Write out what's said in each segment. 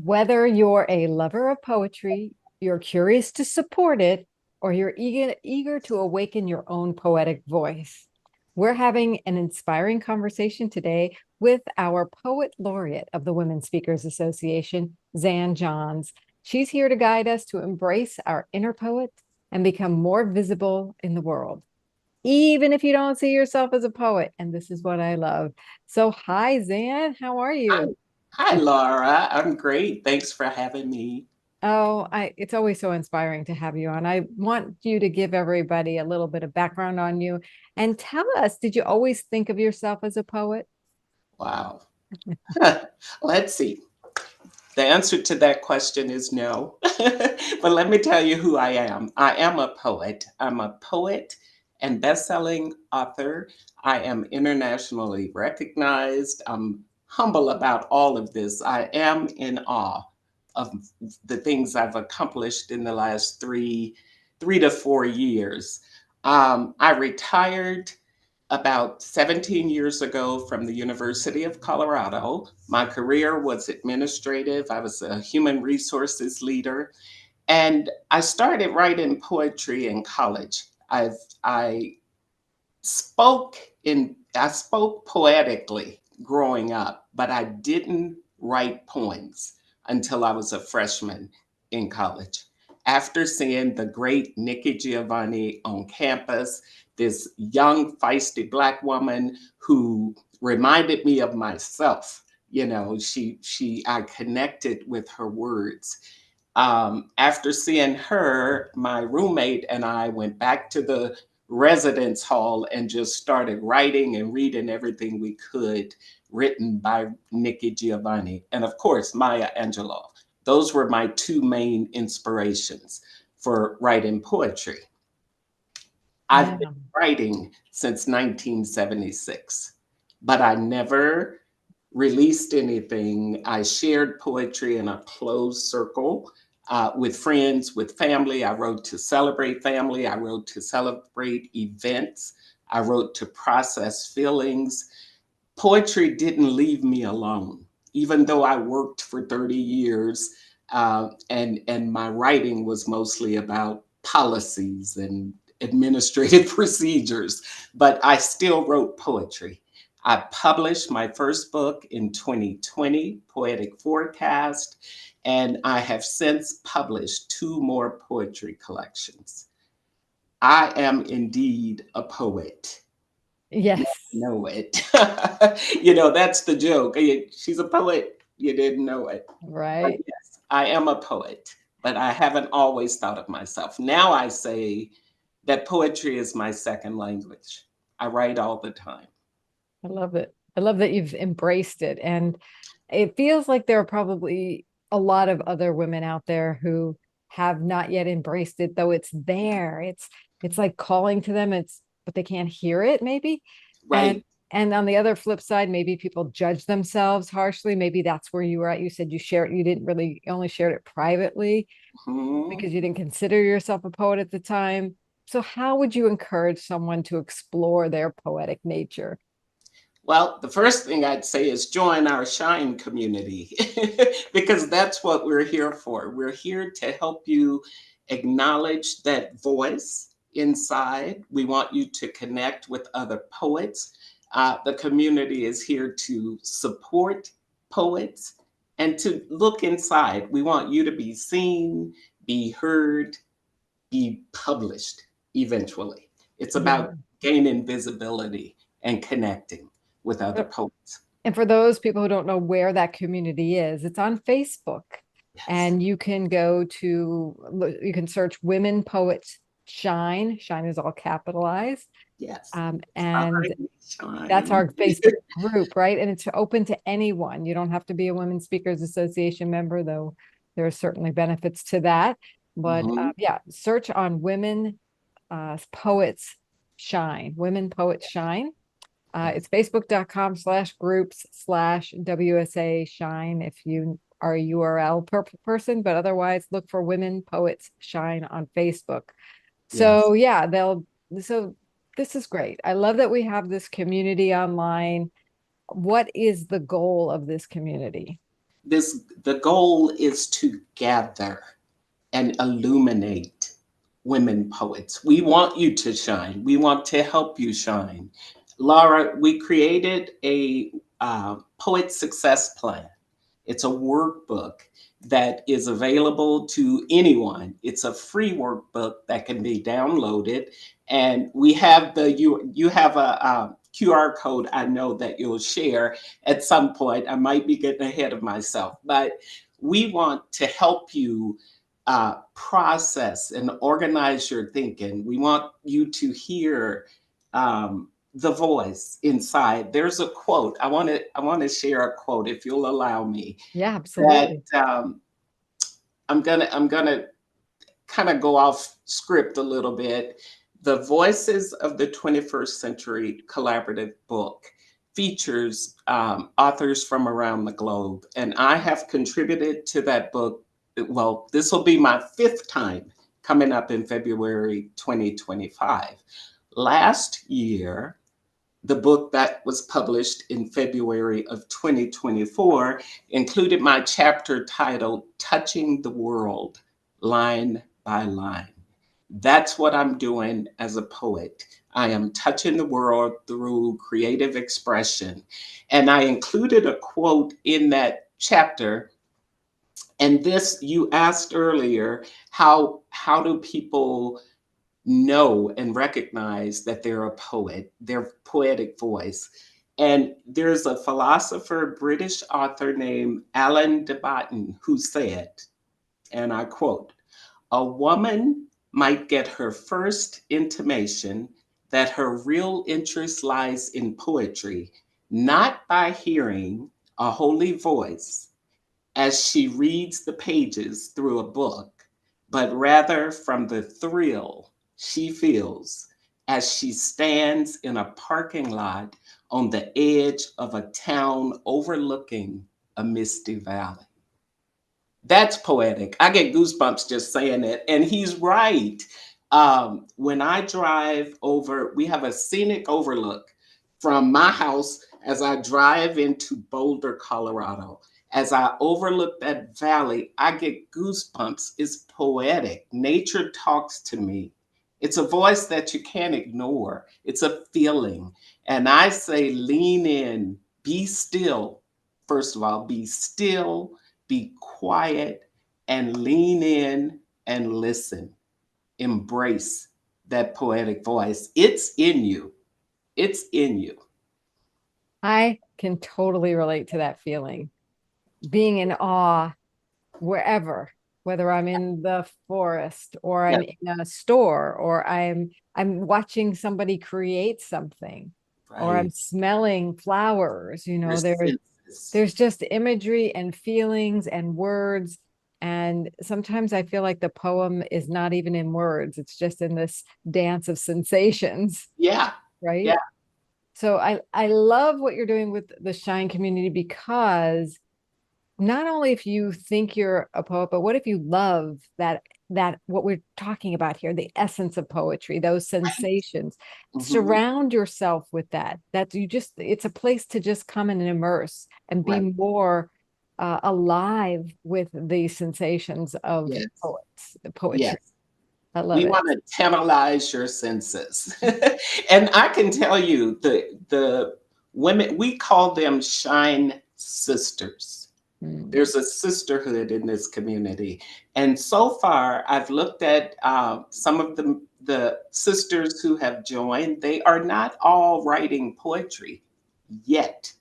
Whether you're a lover of poetry, you're curious to support it, or you're eager to awaken your own poetic voice, we're having an inspiring conversation today with our poet laureate of the Women Speakers Association, Zan Johns. She's here to guide us to embrace our inner poet and become more visible in the world, even if you don't see yourself as a poet. And this is what I love. So, hi, Zan. How are Hi, you? hi, Laura. I'm great. Thanks for having me. Oh, it's always so inspiring to have you on. I want you to give everybody a little bit of background on you and tell us, did you always think of yourself as a poet? Wow. Let's see. The answer to that question is no. But let me tell you who I am. I am a poet. I'm a poet and best-selling author. I am internationally recognized. I'm humble about all of this. I am in awe of the things I've accomplished in the last three to 4 years. I retired about 17 years ago from the University of Colorado. My career was administrative. I was a human resources leader, and I started writing poetry in college. I I spoke poetically growing up, but I didn't write poems until I was a freshman in college. After seeing the great Nikki Giovanni on campus, this young, feisty Black woman who reminded me of myself, I connected with her words. After seeing her, my roommate and I went back to the residence hall and just started writing and reading everything we could written by Nikki Giovanni. And of course, Maya Angelou. Those were my two main inspirations for writing poetry. I've been Yeah. writing since 1976, but I never released anything. I shared poetry in a closed circle with friends, with family. I wrote to celebrate family. I wrote to celebrate events. I wrote to process feelings. Poetry didn't leave me alone, even though I worked for 30 years and my writing was mostly about policies and administrative procedures, but I still wrote poetry. I published my first book in 2020, Poetic Forecast, and I have since published two more poetry collections. I am indeed a poet. Yes. Know it. That's the joke. She's a poet. You didn't know it. But Right. yes, I am a poet, but I haven't always thought of myself. Now I say that poetry is my second language. I write all the time. I love it. I love that you've embraced it. And it feels like there are probably a lot of other women out there who have not yet embraced it, though it's there. It's like calling to them, but they can't hear it, maybe. And Right. and on the other flip side, maybe people judge themselves harshly. Maybe that's where you were at. You said you didn't really you only shared it privately Mhm. because you didn't consider yourself a poet at the time. So how would you encourage someone to explore their poetic nature? Well, the first thing I'd say is join our Shine community because that's what we're here for. We're here to help you acknowledge that voice inside. We want you to connect with other poets. The community is here to support poets and to look inside. We want you to be seen, be heard, be published eventually. It's Yeah. about gaining visibility and connecting with other poets. And for those people who don't know where that community is, it's on Facebook. Yes, And you can you can search Women Poets Shine. Shine is all capitalized. yes. And Shine, that's shine. our Facebook group, right? And it's open to anyone. You don't have to be a Women Speakers Association member, though there are certainly benefits to that. But Mhm. yeah, search on Women Poets Shine, Women Poets Shine. Yes, It's facebook.com/groups/WSA Shine if you are a URL person, but otherwise look for Women Poets Shine on Facebook. yes. So yeah, so this is great. I love that we have this community online. What is the goal of this community? the goal is to gather and illuminate women poets. We want you to shine. We want to help you shine. Laura, we created a poet success plan. It's a workbook that is available to anyone. It's a free workbook that can be downloaded, and we have you have a QR code. I know that you'll share at some point. I might be getting ahead of myself, but we want to help you process and organize your thinking. We want you to hear the voice inside. There's a quote. I want to share a quote if you'll allow me. Yeah, That absolutely. I'm gonna kind of go off script a little bit. The Voices of the 21st Century collaborative book features authors from around the globe, and I have contributed to that book. Well, this will be my fifth time coming up in February 2025. Last year, the book that was published in February of 2024 included my chapter titled Touching the World, Line by Line. That's what I'm doing as a poet. I am touching the world through creative expression. And I included a quote in that chapter. And this, you asked earlier, how do people know and recognize that they're a poet, their poetic voice? And there's a philosopher, British author named Alan de Botton, who said, and I quote, "A woman might get her first intimation that her real interest lies in poetry, not by hearing a holy voice as she reads the pages through a book, but rather from the thrill she feels as she stands in a parking lot on the edge of a town overlooking a misty valley." That's poetic. I get goosebumps just saying it. And he's right. When I drive over, we have a scenic overlook from my house as I drive into Boulder, Colorado. As I overlook that valley, I get goosebumps. It's poetic. Nature talks to me. It's a voice that you can't ignore. It's a feeling. And I say, lean in, be still. First of all, be still, be quiet, and lean in and listen. Embrace that poetic voice. It's in you. It's in you. I can totally relate to that feeling. Being in awe wherever, whether I'm in the forest or Yeah, I'm in a store or I'm watching somebody create something or I'm right. smelling flowers, Your senses. there's just imagery and feelings and words. And sometimes I feel like the poem is not even in words, it's just in this dance of sensations, Yeah, yeah, right? So I love what you're doing with the Shine community, because not only if you think you're a poet, but what if you love that what we're talking about here, the essence of poetry, those right. sensations. Hmm. Surround yourself with that. That you just, it's a place to just come and immerse and be Right. more alive with the sensations of Yes, poetry. yes. I love We it. want to tantalize your senses. And I can tell you, the women, we call them Shine Sisters. Mm. There's a sisterhood in this community. And so far, I've looked at some of the sisters who have joined. They are not all writing poetry yet.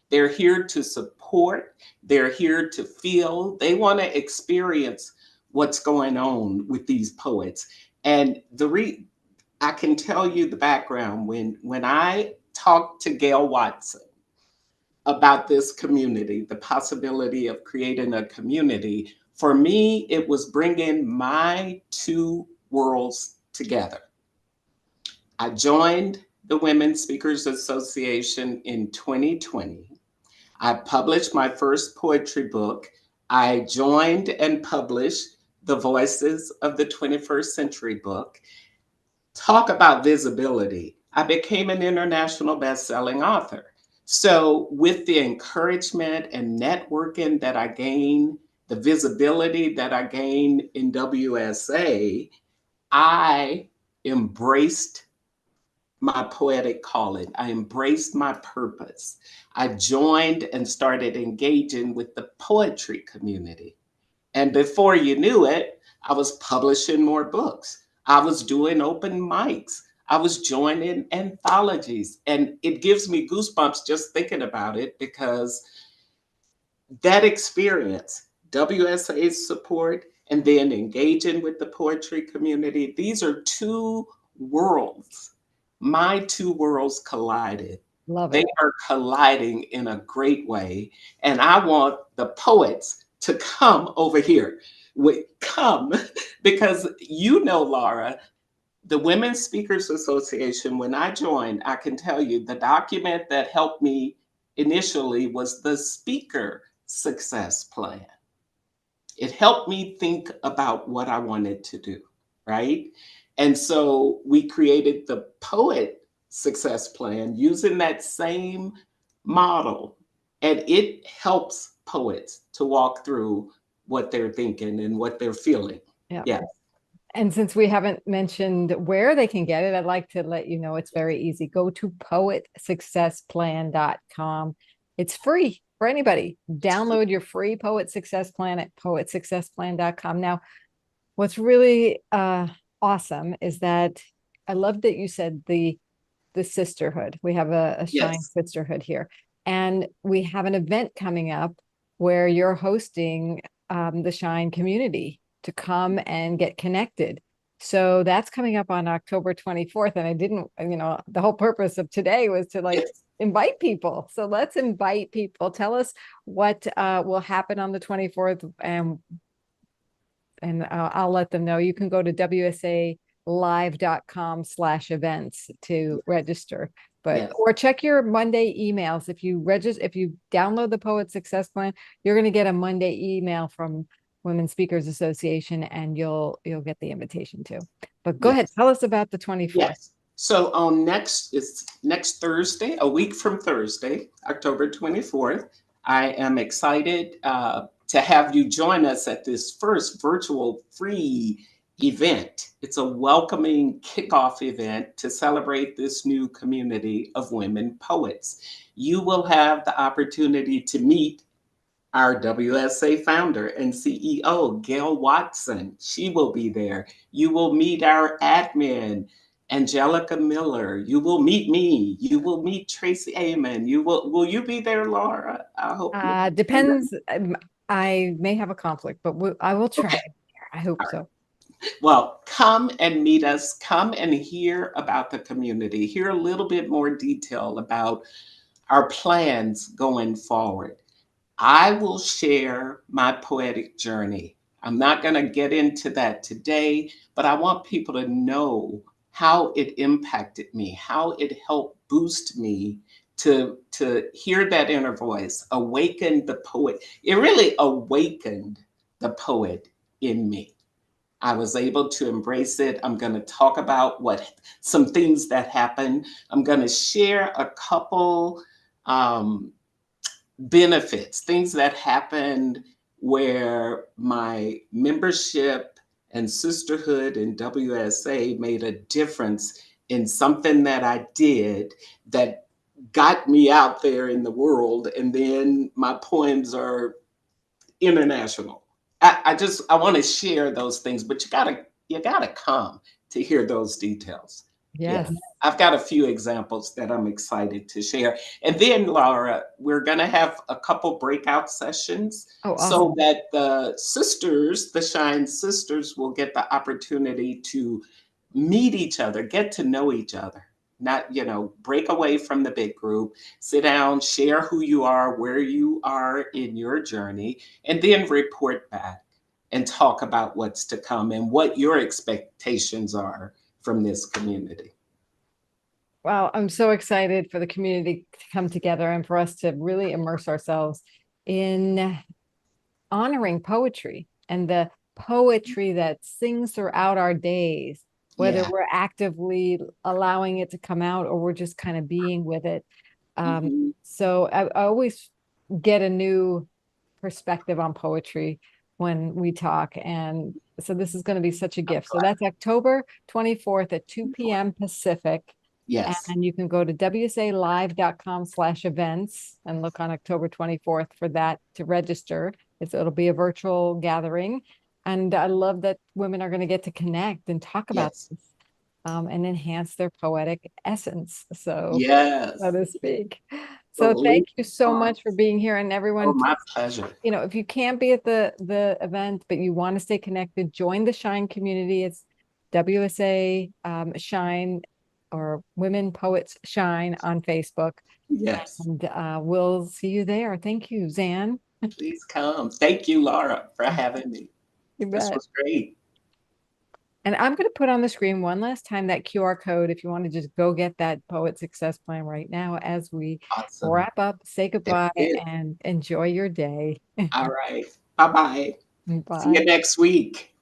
They're here to support, they're here to feel, they want to experience what's going on with these poets. And I can tell you the background. When I talked to Gail Watson about this community, the possibility of creating a community, for me, it was bringing my two worlds together. I joined the Women Speakers Association in 2020. I published my first poetry book. I joined and published The Voices of the 21st Century book. Talk about visibility. I became an international best-selling author. So, with the encouragement and networking that I gained, the visibility that I gained in WSA, I embraced my poetic calling. I embraced my purpose. I joined and started engaging with the poetry community. And before you knew it, I was publishing more books. I was doing open mics. I was joining anthologies. And it gives me goosebumps just thinking about it because that experience, WSA's support, and then engaging with the poetry community, these are two worlds. My two worlds collided. Love They it. are colliding in a great way. And I want the poets to come over here. Come, because you know, Laura, the Women's Speakers Association, when I joined, I can tell you the document that helped me initially was the Speaker Success Plan. It helped me think about what I wanted to do, right? And so we created the Poet Success Plan using that same model. And it helps poets to walk through what they're thinking and what they're feeling. Yeah. Yeah. And since we haven't mentioned where they can get it, I'd like to let you know it's very easy. Go to poetsuccessplan.com. It's free for anybody. Download your free Poet Success Plan at poetsuccessplan.com. Now, what's really awesome is that I love that you said the sisterhood. We have a Shine Yes. sisterhood here. And we have an event coming up where you're hosting the Shine community to come and get connected. So that's coming up on October 24th. And I didn't, the whole purpose of today was to like Yes. invite people. So let's invite people. Tell us what will happen on the 24th, and I'll let them know. You can go to wsalive.com/events to register, but Yes. or check your Monday emails. If you register, if you download the Poet Success Plan, you're going to get a Monday email from Women Speakers Association, and you'll get the invitation too. But go ahead, Yes. tell us about the 24th. Yes. So on next Thursday, a week from Thursday, October 24th, I am excited to have you join us at this first virtual free event. It's a welcoming kickoff event to celebrate this new community of women poets. You will have the opportunity to meet our WSA founder and CEO, Gail Watson. She will be there. You will meet our admin, Angelica Miller. You will meet me. You will meet Tracy Amon. Will you be there, Laura? I hope you Depends. I may have a conflict, but I will try. okay. I hope All right. so. Well, come and meet us. Come and hear about the community. Hear a little bit more detail about our plans going forward. I will share my poetic journey. I'm not going to get into that today, but I want people to know how it impacted me, how it helped boost me to hear that inner voice, awaken the poet. It really awakened the poet in me. I was able to embrace it. I'm going to talk about what some things that happened. I'm going to share a couple benefits, things that happened where my membership and sisterhood in WSA made a difference in something that I did that got me out there in the world. And then my poems are international. I want to share those things, but you gotta come to hear those details. Yeah. Yes. I've got a few examples that I'm excited to share. And then, Laura, we're going to have a couple breakout sessions Oh, so awesome. that the sisters, the Shine sisters, will get the opportunity to meet each other, get to know each other. Not, break away from the big group, sit down, share who you are, where you are in your journey, and then report back and talk about what's to come and what your expectations are from this community. Wow, I'm so excited for the community to come together and for us to really immerse ourselves in honoring poetry and the poetry that sings throughout our days, whether Yeah. we're actively allowing it to come out or we're just kind of being with it. Mhm. So I always get a new perspective on poetry when we talk. And so this is going to be such a gift. So that's October 24th at 2 p.m. Pacific. Yes. And you can go to wsalive.com/events and look on October 24th for that to register. It'll be a virtual gathering. And I love that women are going to get to connect and talk about Yes. this and enhance their poetic essence, so Yes. to speak. So Believe thank you so on. much for being here. And Oh, everyone, my pleasure. if you can't be at the event, but you want to stay connected, join the Shine community. It's WSA Shine or Women Poets Shine on Facebook. Yes. And we'll see you there. Thank you, Zan. Please come. Thank you, Laura, for having me. You This bet. was great. And I'm going to put on the screen one last time that QR code if you want to just go get that Poet Success Plan right now as we Awesome. wrap up, say There goodbye, it is. and enjoy your day. All right. Bye bye. See you Bye. next week.